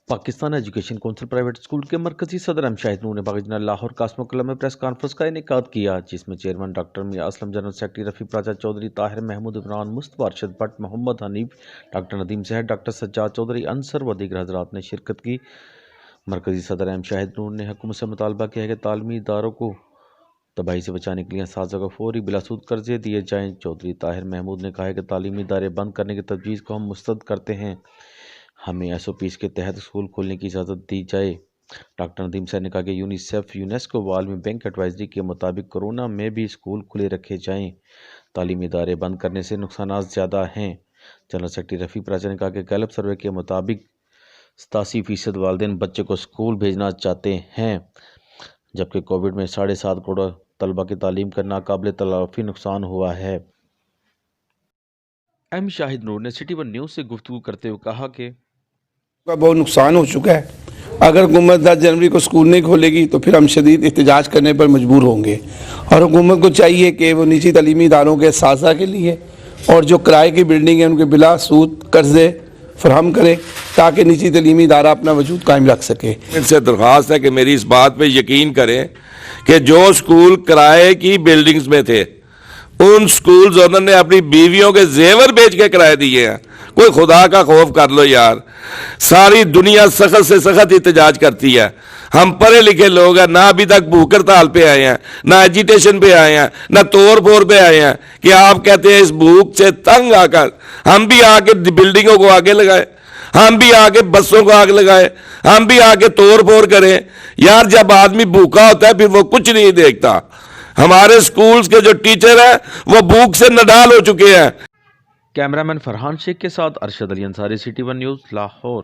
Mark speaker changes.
Speaker 1: Pakistan education council private school کے مرکزی صدر ایم شاہد نور نے باغ جنرل لاہور قاسم کلب میں پریس کانفرنس کا انعقاد کیا، جس میں chairman doctor Mian Aslam, general secretary Rafiq Raja Chaudhry, Tahir Mahmood, Imran Mustafa, Arshad Butt, Muhammad Hanif, doctor Nadeem صحت، ڈاکٹر سجاد چودھری انصر و دیگر حضرات نے شرکت کی۔ مرکزی صدر ایم شاہد نور نے حکومت سے مطالبہ کیا ہے کہ تعلیمی اداروں کو تباہی سے بچانے کے لیے اساتذہ کو فوری بلا سود قرضے دیے جائیں۔ چودھری طاہر محمود نے کہا ہے کہ تعلیمی ادارے بند کرنے کی تجویز کو ہم مسترد کرتے ہیں، ہمیں SOPs کے تحت اسکول کھولنے کی اجازت دی جائے۔ ڈاکٹر ندیم صاحب نے کہا کہ یونیسیف، یونیسکو و عالمی بینک ایڈوائزری کے مطابق کورونا میں بھی اسکول کھلے رکھے جائیں، تعلیمی ادارے بند کرنے سے نقصانات زیادہ ہیں۔ جنرل سیکرٹری رفیق راجہ نے کہا کہ گیلپ سروے کے مطابق 87% والدین بچے کو اسکول بھیجنا چاہتے ہیں، جبکہ کووڈ میں 7.5 کروڑ طلبہ کی تعلیم کا ناقابل تلافی نقصان ہوا ہے۔ ایم شاہد نور نے سٹی ون نیوز سے گفتگو کرتے ہوئے کہا کہ
Speaker 2: بہت نقصان ہو چکا ہے۔ اگر حکومت 10 جنوری کو اسکول نہیں کھولے گی تو پھر ہم شدید احتجاج کرنے پر مجبور ہوں گے، اور حکومت کو چاہیے کہ وہ نجی تعلیمی اداروں کے اساتذہ کے لیے اور جو کرائے کی بلڈنگ ہیں ان کے بلا سود قرضے فراہم کرے تاکہ نجی تعلیمی ادارہ اپنا وجود قائم رکھ سکے۔
Speaker 3: ان سے درخواست ہے کہ میری اس بات پہ یقین کریں کہ جو اسکول کرائے کی بلڈنگز میں تھے ان اسکولز انہوں نے اپنی بیویوں کے زیور بیچ کے کرائے دیے ہیں۔ کوئی خدا کا خوف کر لو یار، ساری دنیا سخت سے سخت احتجاج کرتی ہے، ہم پڑھے لکھے لوگ ہیں، نہ ابھی تک بھوک ہڑتال پہ آئے ہیں، نہ ایجیٹیشن پہ آئے ہیں، نہ توڑ پھوڑ پہ آئے ہیں کہ آپ کہتے ہیں اس بھوک سے تنگ آ کر ہم بھی آ کے بلڈنگوں کو آگے لگائے، ہم بھی آ کے بسوں کو آگ لگائے، ہم بھی آ کے توڑ پھوڑ کریں۔ یار جب آدمی بھوکا ہوتا ہے پھر وہ کچھ نہیں دیکھتا۔ ہمارے سکولز کے جو ٹیچر ہیں وہ بھوک سے نڈال ہو چکے ہیں۔
Speaker 1: کیمرامین فرحان شیخ کے ساتھ Arshad Ali Ansari, City One News, Lahore.